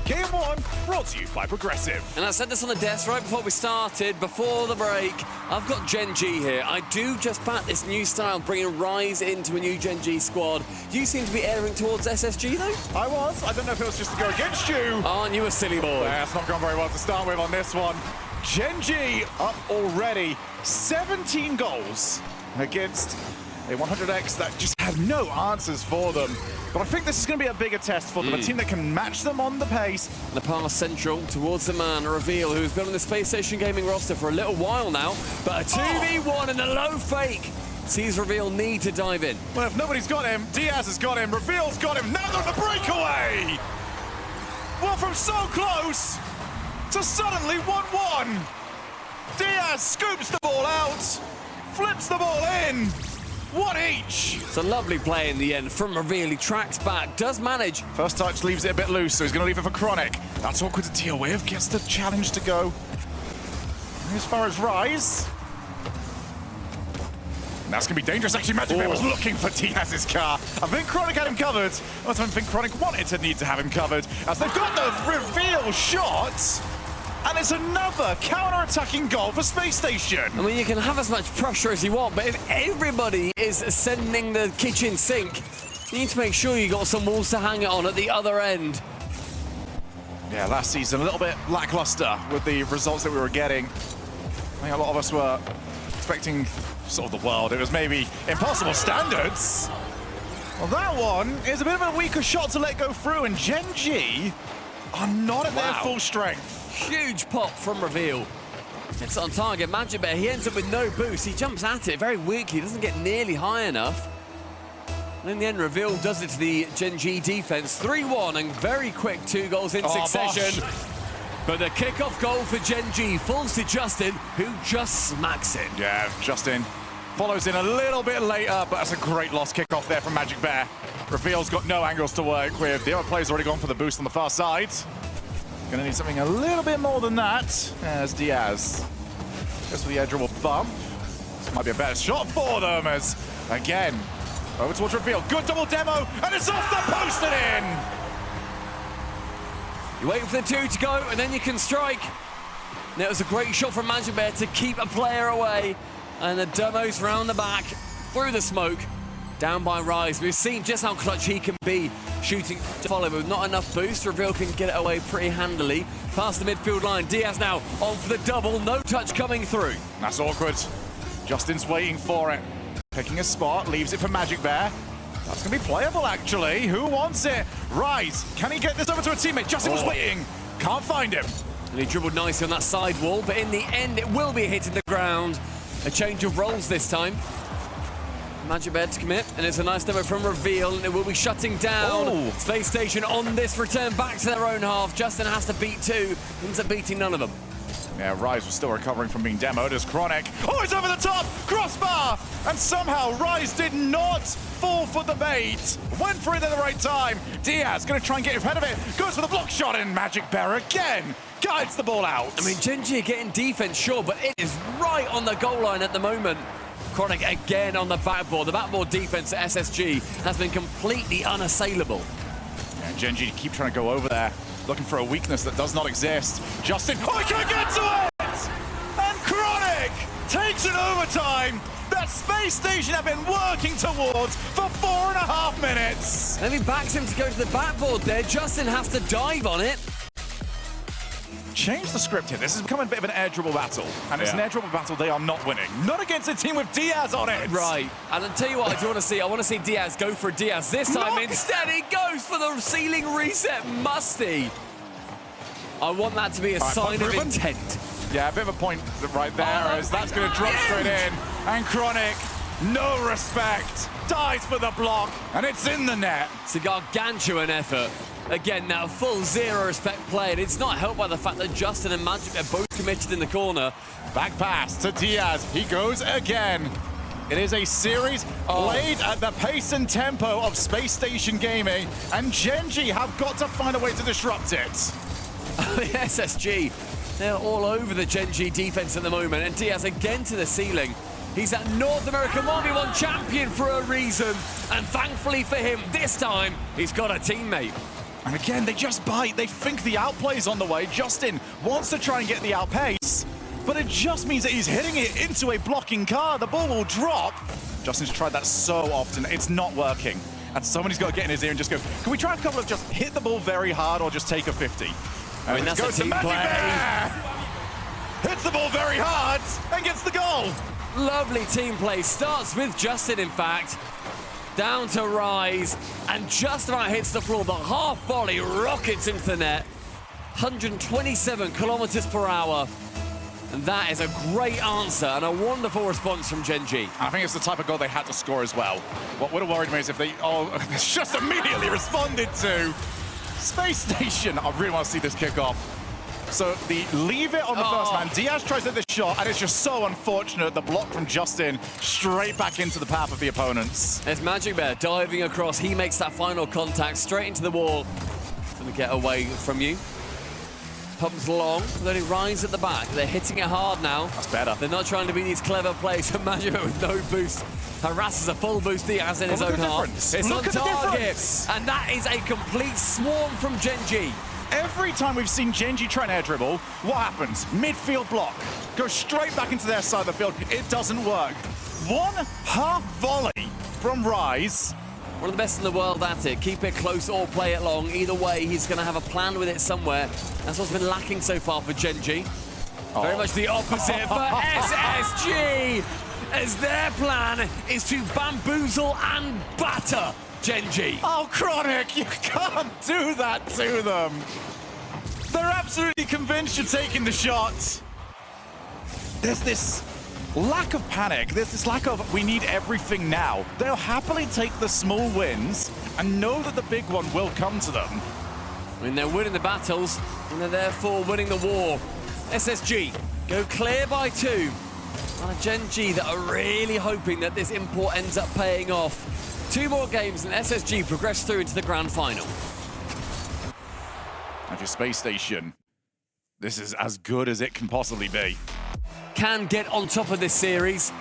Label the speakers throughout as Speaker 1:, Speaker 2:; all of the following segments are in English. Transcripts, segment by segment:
Speaker 1: Game 1 brought to you by Progressive.
Speaker 2: And I said this on the desk right before we started, before the break. I've got Gen.G here. I do just back this new style, bringing Rise into a new Gen.G squad. You seem to be airing towards SSG, though?
Speaker 1: I was. I don't know if it was just to go against you.
Speaker 2: Aren't you a silly boy?
Speaker 1: Yeah, it's not gone very well to start with on this one. Gen.G up already. 17 goals against a 100X that just had no answers for them. But I think this is going to be a bigger test for them, a team that can match them on the pace.
Speaker 2: The pass central towards the man, Reveal, who's been on the Spacestation Gaming roster for a little while now. But a 2v1 and a low fake sees Reveal need to dive in.
Speaker 1: Well, if nobody's got him, Diaz has got him, Reveal's got him, now they're on the breakaway! Well, from so close to suddenly 1-1. Diaz scoops the ball out, flips the ball in. One each.
Speaker 2: It's a lovely play in the end from Reveal. He tracks back, does manage.
Speaker 1: First touch leaves it a bit loose, so he's going to leave it for Chronic. That's awkward to deal with. Gets the challenge to go. As far as Rise. And that's going to be dangerous. Actually, Magic Bear was looking for Diaz's car. I think Chronic had him covered. I don't think Chronic wanted to need to have him covered, as they've got the Reveal shot. And it's another counter-attacking goal for Space Station.
Speaker 2: I mean, you can have as much pressure as you want, but if everybody is sending the kitchen sink, you need to make sure you got some walls to hang it on at the other end.
Speaker 1: Yeah, last season, a little bit lackluster with the results that we were getting. I think a lot of us were expecting sort of the world. It was maybe impossible standards. Well, that one is a bit of a weaker shot to let go through, and Gen.G are not at their full strength.
Speaker 2: Huge pop from Reveal. It's on target. Magic Bear, he ends up with no boost. He jumps at it very weakly, doesn't get nearly high enough. And in the end, Reveal does it to the Gen.G defense. 3-1 and very quick 2 goals in succession. But the kickoff goal for Gen.G falls to Justin, who just smacks it.
Speaker 1: Yeah, Justin follows in a little bit later, but that's a great lost kickoff there from Magic Bear. Reveal's got no angles to work with. The other player's already gone for the boost on the far side. Gonna need something a little bit more than that, as Diaz goes for the edge dribble bump. This might be a better shot for them, as, again, over towards Reveal. Good double demo, and it's off the post and in!
Speaker 2: You wait for the 2 to go, and then you can strike. And it was a great shot from Magic Bear to keep a player away. And the demos round the back, through the smoke, down by Rise. We've seen just how clutch he can be shooting to follow, but with not enough boost. Reveal can get it away pretty handily. Past the midfield line, Diaz now on for the double. No touch coming through.
Speaker 1: That's awkward. Justin's waiting for it. Picking a spot, leaves it for Magic Bear. That's going to be playable, actually. Who wants it? Rise, can he get this over to a teammate? Justin was waiting. Can't find him.
Speaker 2: And he dribbled nicely on that side wall, but in the end, it will be hitting the ground. A change of roles this time. Magic Bear to commit, and it's a nice demo from Reveal, and it will be shutting down Space Station on this return back to their own half. Justin has to beat 2, ends up beating none of them.
Speaker 1: Yeah, Rise was still recovering from being demoed as Chronic. Oh, it's over the top! Crossbar! And somehow Rise did not fall for the bait. Went for it at the right time. Diaz gonna try and get ahead of it. Goes for the block shot, and Magic Bear again guides the ball out.
Speaker 2: I mean, Gen.G are getting defense, sure, but it is right on the goal line at the moment. Chronic again on the backboard. The backboard defense at SSG has been completely unassailable.
Speaker 1: Yeah, Gen.G keep trying to go over there, looking for a weakness that does not exist. Justin, oh, he can't get to it! And Chronic takes it overtime that Space Station have been working towards for 4.5 minutes.
Speaker 2: And he backs him to go to the backboard there. Justin has to dive on it.
Speaker 1: Change the script here. This has become a bit of an air dribble battle. And it's an air dribble battle they are not winning. Not against a team with Diaz on it.
Speaker 2: Right. And I'll tell you what I do want to see. I want to see Diaz go for a Diaz. This time instead he goes for the ceiling reset. Musty. I want that to be a sign of intent.
Speaker 1: Yeah, a bit of a point right there, as that's going to drop straight in. And Chronic, no respect, dies for the block, and it's in the net.
Speaker 2: It's a gargantuan effort. Again, now full zero respect play, and it's not helped by the fact that Justin and Magic are both committed in the corner.
Speaker 1: Back pass to Diaz. He goes again. It is a series played at the pace and tempo of Space Station Gaming, and Gen.G have got to find a way to disrupt it.
Speaker 2: SSG, they're all over the Gen.G defense at the moment, and Diaz again to the ceiling. He's that North American 1v1 champion for a reason, and thankfully for him, this time, he's got a teammate.
Speaker 1: And again, they just bite. They think the outplay's on the way. Justin wants to try and get the outpace, but it just means that he's hitting it into a blocking car. The ball will drop. Justin's tried that so often. It's not working. And somebody's got to get in his ear and just go, can we try a couple of just hit the ball very hard or just take a 50?
Speaker 2: I mean, that's a team play.
Speaker 1: Hits the ball very hard and gets the goal.
Speaker 2: Lovely team play. Starts with Justin, in fact. Down to Rise, and just about hits the floor. The half volley rockets into the net. 127 kilometers per hour. And that is a great answer and a wonderful response from Gen.G.
Speaker 1: I think it's the type of goal they had to score as well. What would have worried me is if they just immediately responded to Space Station. I really want to see this kick off. So the leave it on the first man. Diaz tries to hit the shot, and it's just so unfortunate. The block from Justin straight back into the path of the opponents.
Speaker 2: There's Magic Bear diving across. He makes that final contact straight into the wall. Going to get away from you. Pumps long, but only Rise at the back. They're hitting it hard now.
Speaker 1: That's better.
Speaker 2: They're not trying to be these clever plays. Magic Bear with no boost. Harasses a full boost Diaz in his own half. It's on target. And that is a complete swarm from Gen.G.
Speaker 1: Every time we've seen Gen.G try and air dribble, what happens? Midfield block. Goes straight back into their side of the field. It doesn't work. One half volley from Rise.
Speaker 2: One of the best in the world at it. Keep it close or play it long. Either way, he's going to have a plan with it somewhere. That's what's been lacking so far for Gen.G. Very much the opposite for SSG, as their plan is to bamboozle and batter Gen.G.
Speaker 1: Oh, Chronic, you can't do that to them. They're absolutely convinced you're taking the shot. There's this lack of panic. There's this lack of, we need everything now. They'll happily take the small wins and know that the big one will come to them.
Speaker 2: I mean, they're winning the battles, and they're therefore winning the war. SSG go clear by 2. And Gen.G that are really hoping that this import ends up paying off. 2 more games and SSG progress through into the grand final.
Speaker 1: And for Space Station, this is as good as it can possibly be.
Speaker 2: Can get on top of this series.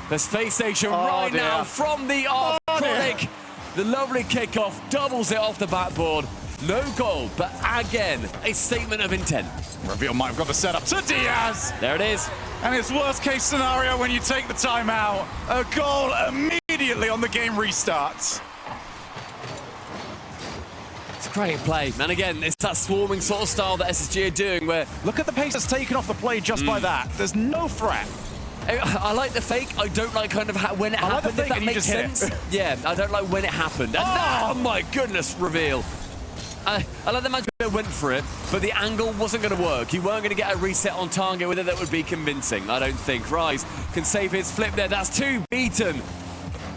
Speaker 2: The Space Station now from the off. Chronic. The lovely kickoff doubles it off the backboard. No goal, but again, a statement of intent.
Speaker 1: Reveal might have got the setup to Diaz.
Speaker 2: There it is.
Speaker 1: And it's worst case scenario when you take the timeout. A goal immediately on the game restarts.
Speaker 2: It's a great play. And again, it's that swarming sort of style that SSG are doing where...
Speaker 1: Look at the pace that's taken off the play just by that. There's no threat.
Speaker 2: I like the fake. I don't like kind of when it happened, if that makes sense. Yeah, I don't like when it happened. And oh my goodness, reveal. I like the Magic went for it, but the angle wasn't going to work. You weren't going to get a reset on target with it that would be convincing, I don't think. Rise can save his flip there. That's 2 beaten.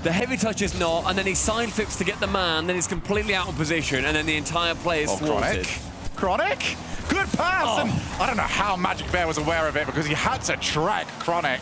Speaker 2: The heavy touch is not, and then he side flips to get the man, then he's completely out of position, and then the entire play is thwarted.
Speaker 1: Chronic. Good pass, and I don't know how Magic Bear was aware of it because he had to track Chronic.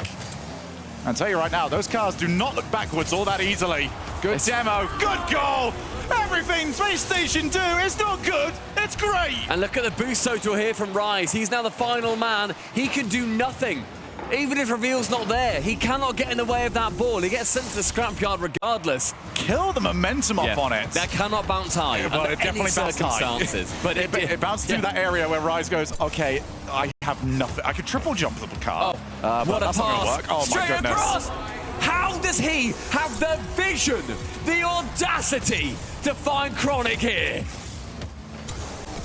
Speaker 1: I'll tell you right now, those cars do not look backwards all that easily. Good demo, good goal. Everything Space Station do is not good, it's great.
Speaker 2: And look at the boost total here from Rise. He's now the final man. He can do nothing. Even if Reveal's not there, he cannot get in the way of that ball. He gets sent to the scrapyard regardless.
Speaker 1: Kill the momentum off on it.
Speaker 2: That cannot bounce high under
Speaker 1: it definitely
Speaker 2: any circumstances.
Speaker 1: But it bounced through that area where Rise goes, okay, I have nothing. I could triple jump the car.
Speaker 2: What a
Speaker 1: pass.
Speaker 2: Work.
Speaker 1: Oh,
Speaker 2: straight
Speaker 1: my goodness.
Speaker 2: Across. How does he have the vision, the audacity to find Chronic here?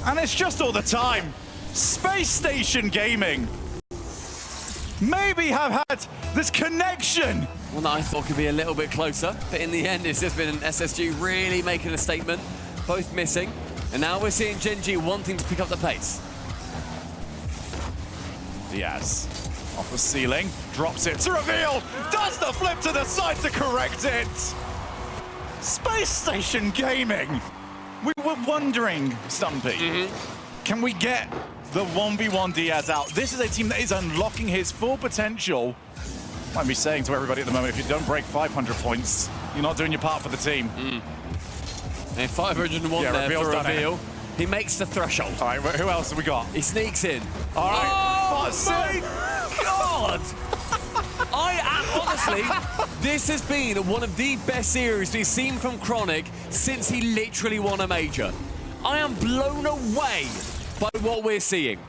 Speaker 1: And it's just all the time. Space Station Gaming maybe have had this connection.
Speaker 2: One that I thought could be a little bit closer, but in the end it's just been an SSG really making a statement, both missing, and now we're seeing Gen.G wanting to pick up the pace.
Speaker 1: Diaz off the ceiling, drops it to Reveal, does the flip to the side to correct it. Space Station Gaming. We were wondering, Stumpy, can we get the 1v1 Diaz out? This is a team that is unlocking his full potential. Might be saying to everybody at the moment, if you don't break 500 points, you're not doing your part for the team.
Speaker 2: And 501 there for Reveal. He makes the threshold.
Speaker 1: All right, who else have we got?
Speaker 2: He sneaks in.
Speaker 1: All right.
Speaker 2: Oh my God! Honestly, this has been one of the best series we've seen from Chronic since he literally won a major. I am blown away by what we're seeing.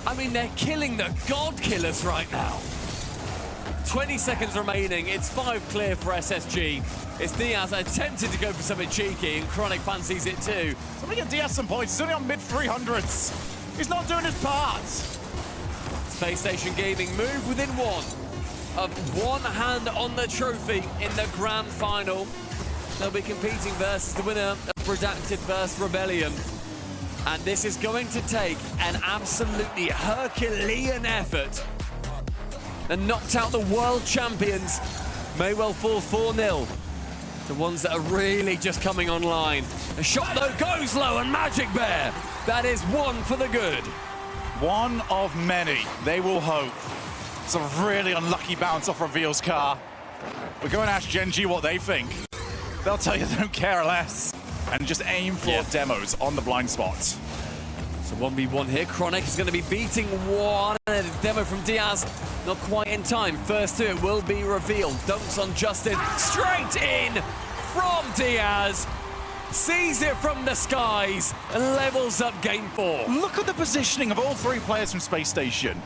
Speaker 2: I mean, they're killing the God Killers right now. 20 seconds remaining. It's 5 clear for SSG. It's Diaz attempting to go for something cheeky, and Chronic fancies it too.
Speaker 1: Somebody get Diaz some points. He's only on mid-300s. He's not doing his part.
Speaker 2: Spacestation Gaming move within one of one hand on the trophy in the grand final. They'll be competing versus the winner of REDACTED versus Rebellion. And this is going to take an absolutely Herculean effort. And knocked out the world champions may well fall 4-0. The ones that are really just coming online. The shot though goes low, and Magic Bear, that is one for the good.
Speaker 1: One of many, they will hope. It's a really unlucky bounce off Reveal's car. We're going to ask Gen.G what they think. They'll tell you they don't care less. And just aim for demos on the blind spot.
Speaker 2: So 1v1 here. Chronic is going to be beating one. A demo from Diaz, not quite in time. First to it will be Reveal. Dunks on Justin, straight in from Diaz. Sees it from the skies and levels up game 4.
Speaker 1: Look at the positioning of all 3 players from Space Station.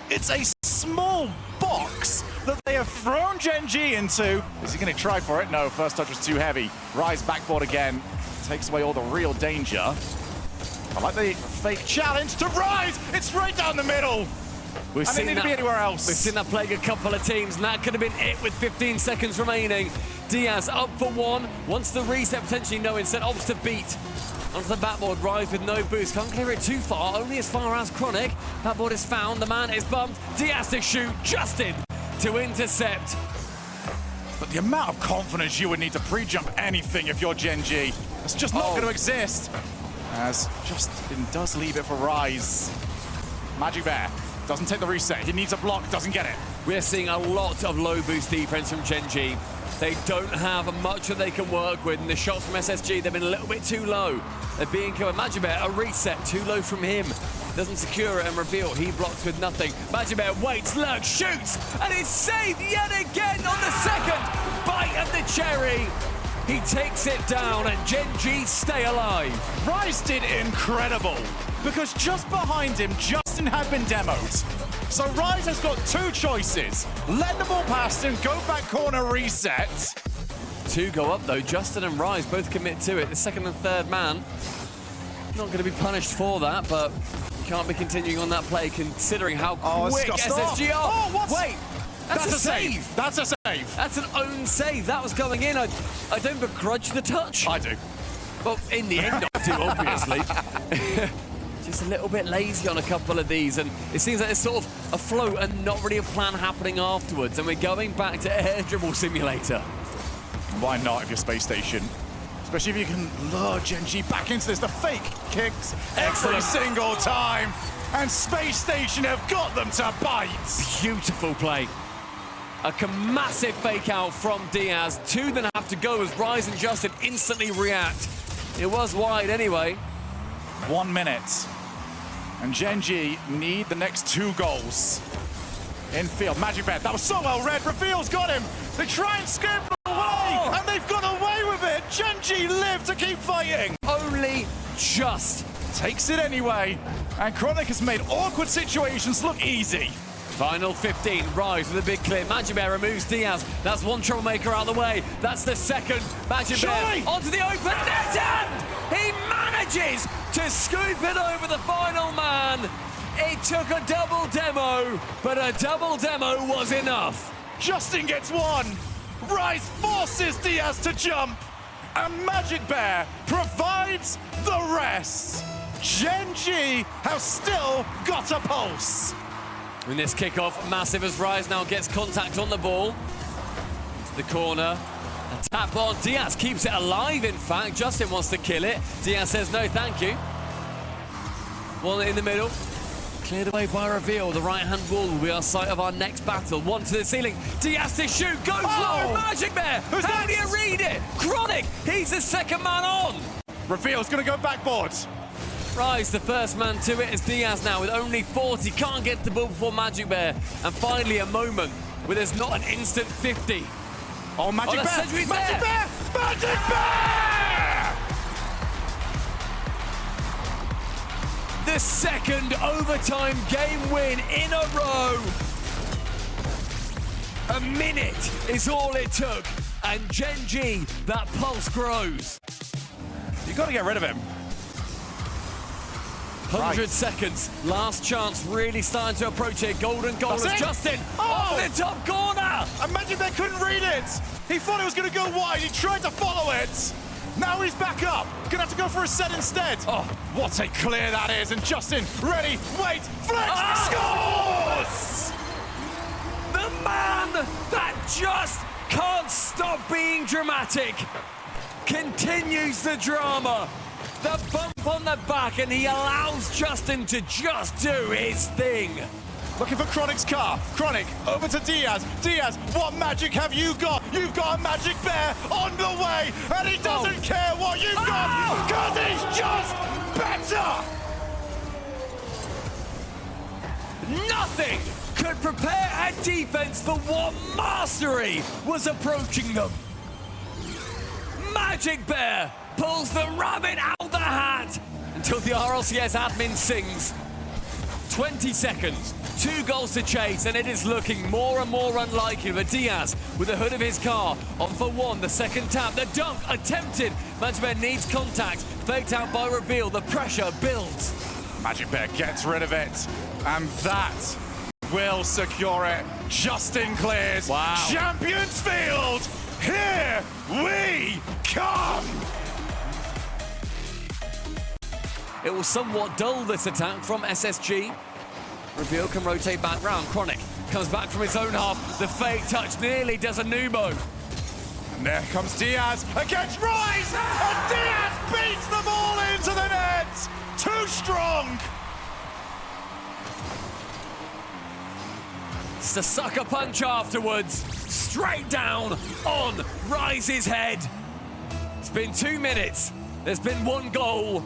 Speaker 1: It's a small box that they have thrown Gen.G into. Is he going to try for it? No, first touch was too heavy. Rise backboard again. Takes away all the real danger. I like the fake challenge to Rise. It's right down the middle. I didn't need to be anywhere else.
Speaker 2: We've seen that plague a couple of teams, and that could have been it with 15 seconds remaining. Diaz up for one. Wants the reset, potentially no instead. Opts to beat. Onto the backboard, Rise with no boost. Can't clear it too far, only as far as Chronic. Backboard is found, the man is bumped. Diaz to shoot, Justin to intercept.
Speaker 1: But the amount of confidence you would need to pre-jump anything if you're Gen.G, it's just not going to exist. As Justin does leave it for Rise. Magic Bear doesn't take the reset. He needs a block, doesn't get it.
Speaker 2: We're seeing a lot of low boost defense from Gen.G. They don't have much that they can work with, and the shots from SSG, they've been a little bit too low. They're being killed. Magic Bear, a reset, too low from him. Doesn't secure it and Reveal. He blocks with nothing. Magic Bear waits, lurks, shoots, and is saved yet again on the second bite of the cherry. He takes it down, and Gen.G stay alive.
Speaker 1: Rise did incredible, because just behind him, Justin had been demoed. So Rise has got 2 choices. Let the ball past him, go back corner, reset.
Speaker 2: 2 go up though. Justin and Rise both commit to it. The second and third man not going to be punished for that, but can't be continuing on that play considering how quick SSG are.
Speaker 1: Oh, what?
Speaker 2: Wait, that's a save.
Speaker 1: That's a save.
Speaker 2: That's an own save. That was going in. I don't begrudge the touch.
Speaker 1: I do.
Speaker 2: Well, in the end, I do, obviously. Just a little bit lazy on a couple of these, and it seems like it's sort of a flow and not really a plan happening afterwards, and we're going back to Air Dribble Simulator.
Speaker 1: Why not if you're Space Station? Especially if you can lure Gen.G back into this. The fake kicks every single time, and Space Station have got them to bite.
Speaker 2: Beautiful play. A massive fake out from Diaz. 2 then have to go as Rise and Justin instantly react. It was wide anyway.
Speaker 1: 1 minute. And Gen.G need the next 2 goals. Infield, Magic Bear, that was so well read. Reveal's got him. They try and scoop him away, and they've got away with it. Gen.G live to keep fighting.
Speaker 2: Only just.
Speaker 1: Takes it anyway. And Chronic has made awkward situations look easy.
Speaker 2: Final 15, Rise with a big clear. Magic Bear removes Diaz. That's one troublemaker out of the way. That's the second. Magic Bear onto the open net, and he manages to scoop it over the final man. It took a double demo, but a double demo was enough.
Speaker 1: Justin gets 1. Rise forces Diaz to jump, and Magic Bear provides the rest. Gen.G have still got a pulse.
Speaker 2: In this kickoff, massive as Rise now gets contact on the ball. To the corner. A tap on. Diaz keeps it alive, in fact. Justin wants to kill it. Diaz says no, thank you. One in the middle. Cleared away by Reveal. The right-hand wall will be our site of our next battle. 1 to the ceiling. Diaz to shoot. Goes low. Magic Bear. How do you read it? Chronic. He's the second man on.
Speaker 1: Reveal's going to go backboard.
Speaker 2: Rise, the first man to it, as Diaz now with only 40. Can't get the ball before Magic Bear. And finally a moment where there's not an instant 50.
Speaker 1: Oh, Magic Bear! Magic Bear! Magic Bear!
Speaker 2: the second overtime game win in a row. A minute is all it took, and Gen.G, that pulse grows.
Speaker 1: You got to get rid of him.
Speaker 2: 100
Speaker 1: Right.
Speaker 2: seconds, last chance really starting to approach here. Golden goal
Speaker 1: That's
Speaker 2: as
Speaker 1: it.
Speaker 2: Justin
Speaker 1: Oh!
Speaker 2: off the top corner.
Speaker 1: Imagine they couldn't read it. He thought it was going to go wide. He tried to follow it. Now he's back up. Gonna have to go for a set instead. Oh, what a clear that is. And Justin, ready, wait, flex, scores!
Speaker 2: The man that just can't stop being dramatic continues the drama. The bump on the back, and he allows Justin to just do his thing.
Speaker 1: Looking for Chronic's car. Chronic, over to Diaz. Diaz, what magic have you got? You've got a magic bear on the way, and he doesn't care what you've got, because he's just better!
Speaker 2: Nothing could prepare a defense for what mastery was approaching them. Magic Bear pulls the rabbit out the hat until the RLCS admin sings. 20 seconds, 2 goals to chase, and it is looking more and more unlikely. But Diaz, with the hood of his car, on for one, the second tap, the dunk attempted. Magic Bear needs contact, faked out by Reveal, the pressure builds.
Speaker 1: Magic Bear gets rid of it, and that will secure it. Justin clears.
Speaker 2: Wow.
Speaker 1: Champions Field, here we come!
Speaker 2: It will somewhat dull this attack from SSG. Reveal can rotate back round. Chronic comes back from his own half. The fake touch nearly does a NOVO.
Speaker 1: And there comes Diaz against Rise, and Diaz beats them all into the net! Too strong!
Speaker 2: It's the sucker punch afterwards. Straight down on Rise's head. It's been 2 minutes. There's been 1 goal.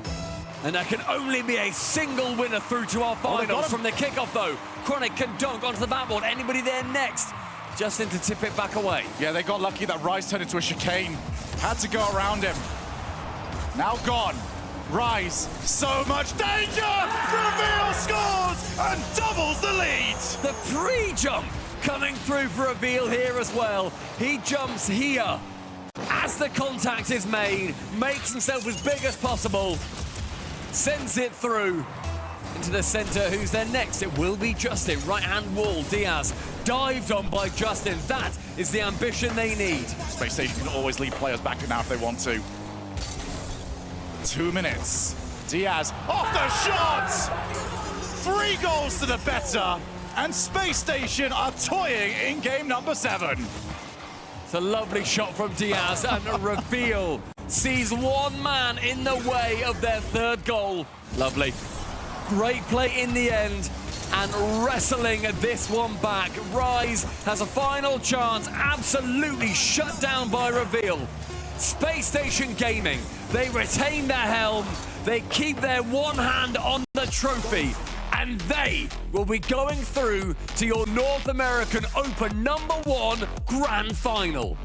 Speaker 2: And there can only be a single winner through to our finals. From the kickoff, though, Chronic can dunk onto the backboard. Anybody there next? Justin to tip it back away.
Speaker 1: Yeah, they got lucky that Rise turned into a chicane. Had to go around him. Now gone. Rise, so much danger! Reveal scores and doubles the lead!
Speaker 2: The pre-jump coming through for Reveal here as well. He jumps here as the contact is made, makes himself as big as possible, sends it through into the center. Who's there next? It will be Justin. Right-hand wall, Diaz dived on by Justin. That is the ambition they need.
Speaker 1: Space Station can always lead players back now if they want to. 2 minutes. Diaz off the shot! 3 goals to the better, and Space Station are toying in game number 7.
Speaker 2: It's a lovely shot from Diaz, and a Reveal sees one man in the way of their 3rd goal. Lovely. Great play in the end, and wrestling this one back. Rise has a final chance, absolutely shut down by Reveal. Space Station Gaming, they retain their helm, they keep their one hand on the trophy, and they will be going through to your North American Open #1 Grand Final.